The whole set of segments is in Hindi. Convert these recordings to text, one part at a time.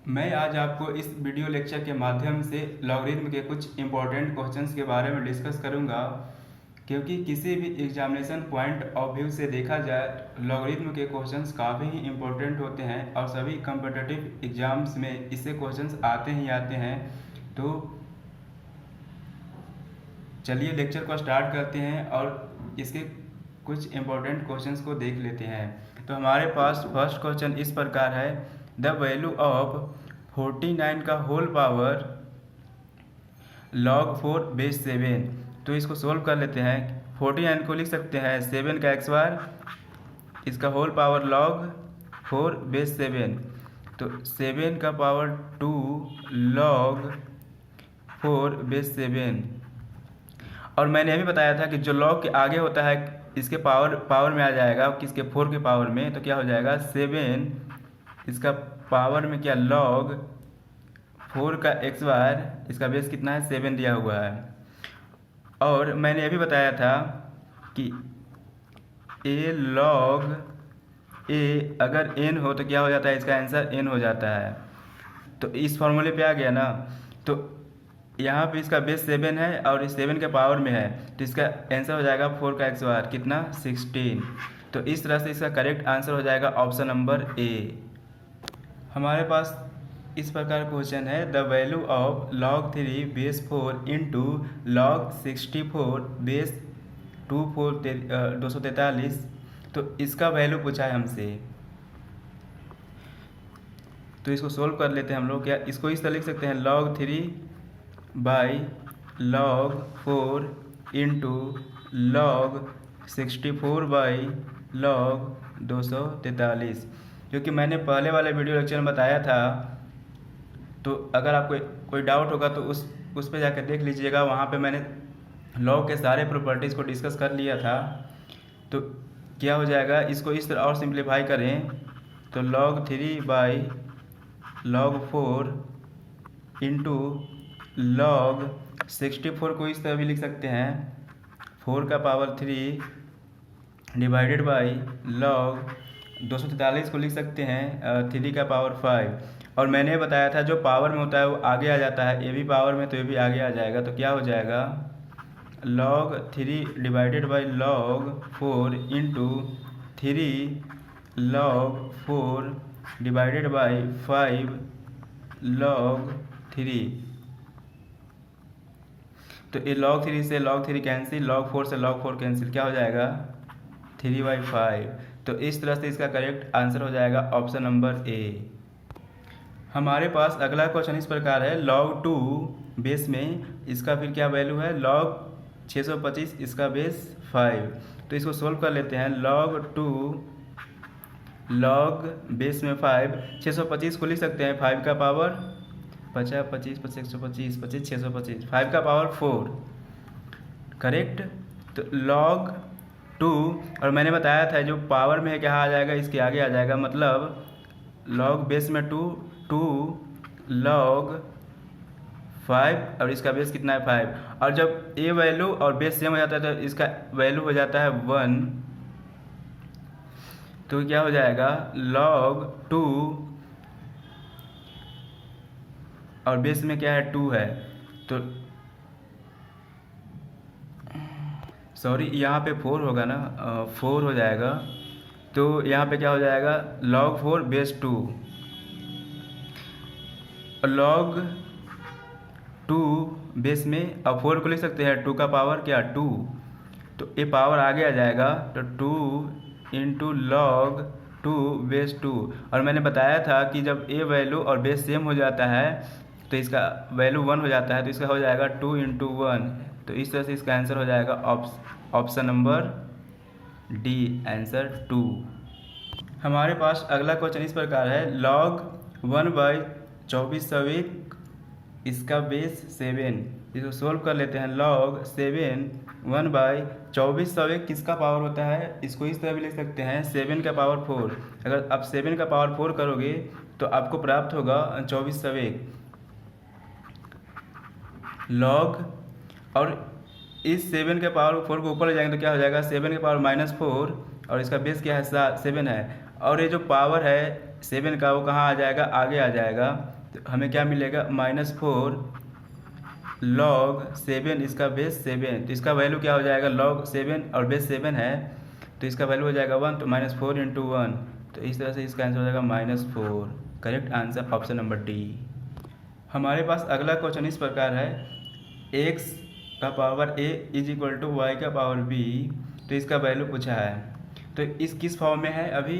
मैं आज आपको इस वीडियो लेक्चर के माध्यम से लॉगरिथम के कुछ इम्पोर्टेंट क्वेश्चंस के बारे में डिस्कस करूंगा, क्योंकि किसी भी एग्जामिनेशन पॉइंट ऑफ व्यू से देखा जाए लॉगरिथम के क्वेश्चंस काफ़ी ही इम्पोर्टेंट होते हैं और सभी कम्पिटिटिव एग्जाम्स में इससे क्वेश्चंस आते ही आते हैं। तो चलिए लेक्चर को स्टार्ट करते हैं और इसके कुछ इम्पोर्टेंट क्वेश्चंस को देख लेते हैं। तो हमारे पास फर्स्ट क्वेश्चन इस प्रकार है, द वैल्यू ऑफ 49 का होल पावर log 4 बेस 7। तो इसको सोल्व कर लेते हैं। 49 को लिख सकते हैं 7 का एक्स बार, इसका होल पावर log 4 बेस 7। तो 7 का पावर 2 log 4 बेस 7। और मैंने ये भी बताया था कि जो log के आगे होता है इसके पावर में आ जाएगा, किसके 4 के पावर में, तो क्या हो जाएगा 7 इसका पावर में क्या log 4 का एक्स बार, इसका बेस कितना है 7 दिया हुआ है। और मैंने ये भी बताया था कि a log a अगर n हो तो क्या हो जाता है, इसका आंसर n हो जाता है। तो इस फॉर्मूले पे आ गया ना। तो यहाँ पे इसका बेस 7 है और इस 7 के पावर में है, तो इसका आंसर हो जाएगा 4 का एक्स बार कितना 16। तो इस तरह से इसका करेक्ट आंसर हो जाएगा ऑप्शन नंबर ए। हमारे पास इस प्रकार क्वेश्चन है, the value of log 3 base 4 into log 64 base 243। तो इसका वैल्यू पूछा है हमसे, तो इसको सोल्व कर लेते हैं हम लोग। क्या इसको इस तरह लिख सकते हैं, log 3 by log 4 into log 64 by log 243। क्योंकि मैंने पहले वाले वीडियो लेक्चर में बताया था, तो अगर आपको कोई डाउट होगा तो उस पे जाकर देख लीजिएगा। वहाँ पे मैंने लॉग के सारे प्रॉपर्टीज़ को डिस्कस कर लिया था। तो क्या हो जाएगा, इसको इस तरह और सिंप्लीफाई करें तो log 3 by log 4 into log 64 को इस तरह भी लिख सकते हैं, 4 का पावर 3 डिवाइडेड बाई log 243 को लिख सकते हैं 3 का पावर 5। और मैंने बताया था जो पावर में होता है वो आगे आ जाता है, ये भी पावर में तो ये भी आगे आ जाएगा। तो क्या हो जाएगा, log 3 divided by log 4 into 3 log 4 divided by 5 log 3। तो ये log 3 से log 3 कैंसिल, log 4 से log 4 कैंसिल, क्या हो जाएगा 3/5। तो इस तरह से इसका करेक्ट आंसर हो जाएगा ऑप्शन नंबर ए। हमारे पास अगला क्वेश्चन इस प्रकार है, log 2 बेस में इसका फिर क्या वैल्यू है, log 625 इसका बेस 5। तो इसको सोल्व कर लेते हैं। log 2 log बेस में 5, 625 को लिख सकते हैं 5 का पावर 50, 25, 25, 125, 25, 625, 5 का पावर 4, करेक्ट। तो log 2, और मैंने बताया था जो पावर में है क्या आ जाएगा, इसके आगे आ जाएगा। मतलब log बेस में 2 log 5 और इसका बेस कितना है 5। और जब ए वैल्यू और बेस सेम हो जाता है तो इसका वैल्यू हो जाता है 1। तो क्या हो जाएगा, log 2 और बेस में क्या है 2 है, तो सॉरी यहाँ पे 4 होगा ना, 4 हो जाएगा। तो यहाँ पे क्या हो जाएगा, log 4 बेस 2 और log 2 बेस में, अब 4 को लिख सकते हैं 2 का पावर क्या 2। तो ये पावर आगे आ जाएगा, तो 2 इंटू log 2 बेस 2। और मैंने बताया था कि जब ए वैल्यू और बेस सेम हो जाता है तो इसका वैल्यू 1 हो जाता है, तो इसका हो जाएगा 2 इंटू 1। तो इस तरह से इसका आंसर हो जाएगा ऑप्शन नंबर डी, आंसर 2। हमारे पास अगला क्वेश्चन इस प्रकार है, log 1/24 इसका बेस 7। इसको सोल्व कर लेते हैं। log 7 1/24 किसका पावर होता है, इसको इस तरह भी लिख सकते हैं 7 का पावर 4। अगर आप 7 का पावर 4 करोगे तो आपको प्राप्त होगा 24 log, और इस 7 के पावर 4 को ऊपर ले जाएंगे तो क्या हो जाएगा 7 के पावर -4, और इसका बेस क्या है 7 है। और ये जो पावर है 7 का वो कहाँ आ जाएगा, आगे आ जाएगा। तो हमें क्या मिलेगा, -4 log 7 इसका बेस 7, तो इसका वैल्यू क्या हो जाएगा, log 7 और बेस 7 है तो इसका वैल्यू हो जाएगा 1, तो -4 × 1, तो इस तरह से इसका आंसर हो जाएगा -4। Correct answer option number D. हमारे पास अगला क्वेश्चन इस प्रकार है, x का power a is equal to y का पावर b, तो इसका वैल्यू पूछा है। तो इस किस फॉर्म में है, अभी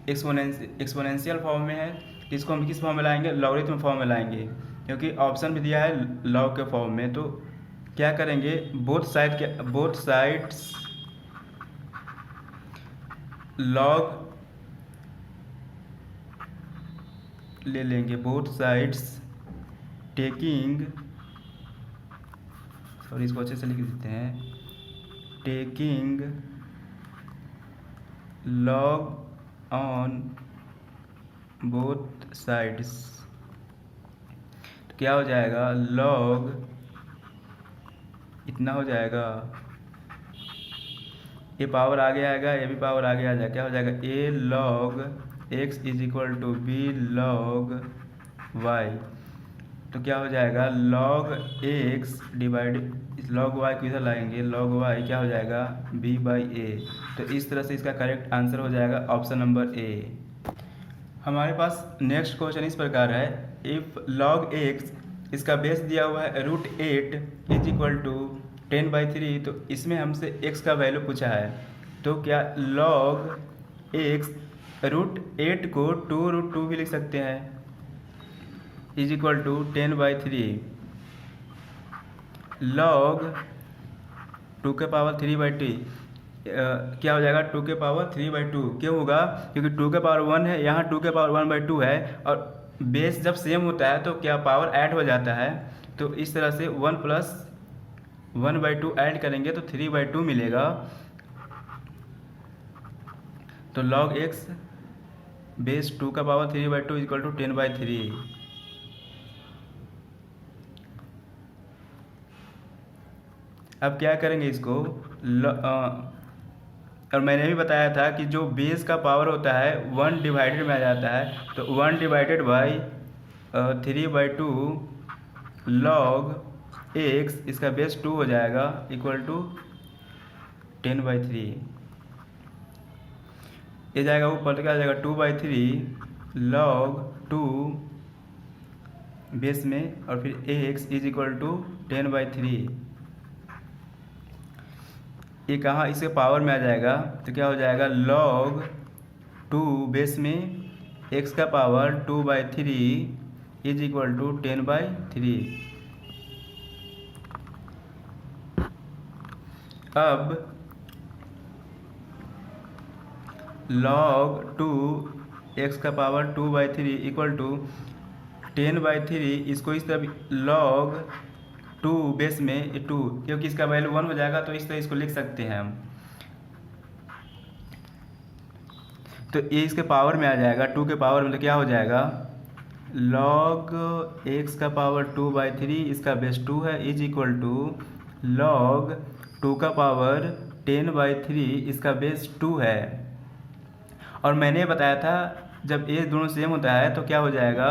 एक्सपोनेंशियल फॉर्म में है, इसको हम किस फॉर्म में लाएंगे, लॉगरिथम फॉर्म में लाएंगे, क्योंकि ऑप्शन भी दिया है लॉग के फॉर्म में। तो क्या करेंगे, बोथ साइड्स लॉग ले लेंगे, बोथ साइड्स टेकिंग, और इसको अच्छे से लिख देते हैं, taking log on both sides, तो क्या हो जाएगा, लॉग इतना हो जाएगा, ये पावर आगे आएगा, ये भी पावर आगे आ जाएगा, क्या हो जाएगा, a log x is equal to b log y, तो क्या हो जाएगा, log x divide log y को इधर लाएंगे, log y क्या हो जाएगा, b/a। तो इस तरह से इसका करेक्ट आंसर हो जाएगा ऑप्शन नंबर ए। हमारे पास नेक्स्ट क्वेश्चन इस प्रकार है, इफ log x इसका बेस दिया हुआ है √8 इज इक्वल टू 10/3, तो इसमें हमसे x का वैल्यू पूछा है। तो क्या log x √8 को 2√2 भी लिख सकते हैं, इज इक्वल टू 10/3, log 2 के पावर 3/2 क्या हो जाएगा, 2 के पावर 3/2, क्यों होगा, क्योंकि 2 के पावर 1 है, यहाँ 2 के पावर 1/2 है, और बेस जब सेम होता है तो क्या पावर ऐड हो जाता है, तो इस तरह से 1 + 1/2 ऐड करेंगे तो 3/2 मिलेगा। तो log x बेस 2 का पावर 3/2 इक्वल टू 10/3। अब क्या करेंगे इसको, और मैंने भी बताया था कि जो बेस का पावर होता है 1 डिवाइडेड में आ जाता है, तो 1 डिवाइडेड बाई 3/2 log x, इसका बेस 2 हो जाएगा, इक्वल टू 10/3, ये जाएगा ऊपर तो क्या हो जाएगा, 2/3 log 2 बेस में, और फिर x इज इक्वल टू 10/3, ये कहाँ इसके पावर में आ जाएगा, तो क्या हो जाएगा, log 2 बेस में x का पावर 2/3 इज इक्वल टू 10/3। अब log 2 x का पावर 2/3 इक्वल टू 10/3, इसको इस तरह log 2 बेस में 2, क्योंकि इसका वैल्यू 1 हो जाएगा, तो इस तरह इसको लिख सकते हैं हम। तो ये इसके पावर में आ जाएगा, 2 के पावर में, तो क्या हो जाएगा, log x का पावर 2/3, इसका बेस 2 है, इज इक्वल टू log 2 का पावर 10/3, इसका बेस 2 है। और मैंने बताया था जब ये दोनों सेम होता है तो क्या हो जाएगा,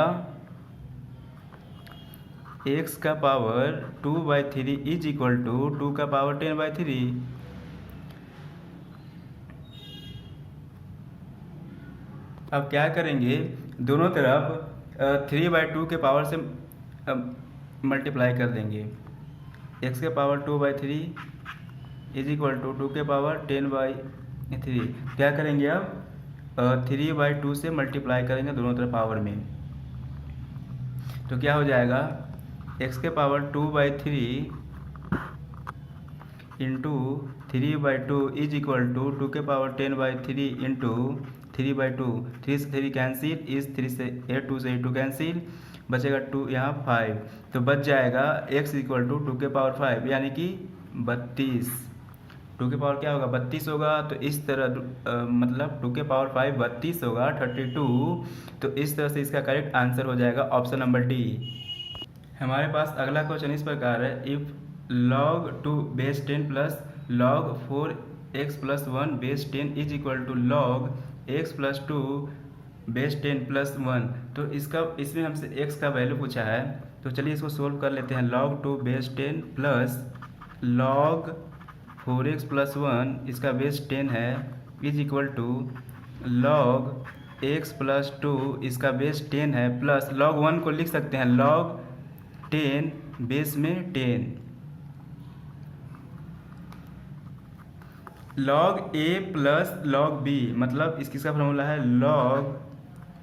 x का पावर 2/3 इज इक्वल टू 2 का पावर 10/3। अब क्या करेंगे, दोनों तरफ 3/2 के पावर से मल्टीप्लाई कर देंगे, x के पावर 2/3 इज इक्वल टू 2 के पावर 10/3, क्या करेंगे अब 3/2 से मल्टीप्लाई करेंगे दोनों तरफ पावर में, तो क्या हो जाएगा, x के power 2/3 into 3/2 is equal to 2 के पावर 10/3 इंटू 3/2, 3 से 3 कैंसिल, इस 3 से 2 से 2 कैंसिल, बचेगा 2 यहाँ 5, तो बच जाएगा x इक्वल टू 2 के पावर 5 यानी कि 32। 2 के पावर क्या होगा, 32 होगा, तो इस तरह मतलब 2 के पावर 5 32 होगा 32, तो इस तरह से इसका करेक्ट आंसर हो जाएगा ऑप्शन नंबर डी। हमारे पास अगला क्वेश्चन इस प्रकार है, if log 2 base 10 plus log 4x + 1 base 10 is equal to log x + 2 base 10 plus 1। तो इसमें हमसे x का वैल्यू पूछा है, तो चलिए इसको सोल्व कर लेते हैं। log 2 base 10 plus log 4x plus 1 इसका बेस 10 है is equal to log x plus 2 इसका बेस 10 है प्लस log 1 को लिख सकते हैं log 10 बेस में 10। log a plus log b मतलब इसका फॉर्मूला है log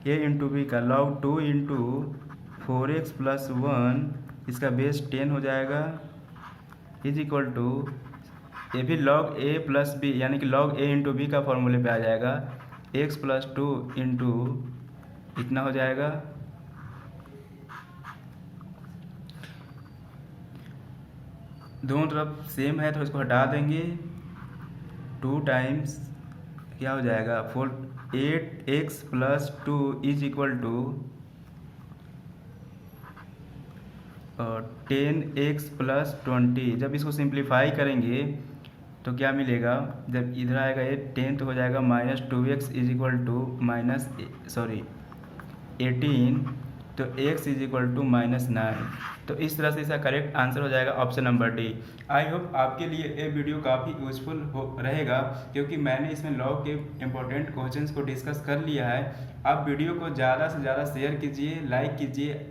a इंटू बी का log 2 इंटू 4x प्लस 1 इसका बेस 10 हो जाएगा इज इक्वल टू ये भी log a प्लस बी यानी कि log a इंटू बी का फॉर्मूले पे आ जाएगा x प्लस 2 इंटू इतना हो जाएगा। दोनों तरफ सेम है तो इसको हटा देंगे। 2 टाइम्स क्या हो जाएगा 8x plus 2 is equal to 10x plus 20। जब इसको सिंप्लीफाई करेंगे तो क्या मिलेगा, जब इधर आएगा ये 10 तो हो जाएगा -2x इज इक्वल टू -18 तो x इज इक्वल टू -9। तो इस तरह से इसका करेक्ट आंसर हो जाएगा option number D. I hope आपके लिए ये वीडियो काफ़ी यूजफुल रहेगा क्योंकि मैंने इसमें लॉग के इम्पोर्टेंट क्वेश्चंस को डिस्कस कर लिया है। आप वीडियो को ज़्यादा से ज़्यादा शेयर कीजिए, लाइक कीजिए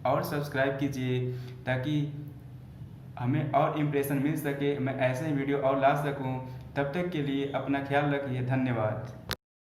और सब्सक्राइब कीजिए ताकि हमें और इम्प्रेशन मिल सके, मैं ऐसे ही वीडियो और ला सकूं। तब तक के लिए अपना ख्याल रखिए। धन्यवाद।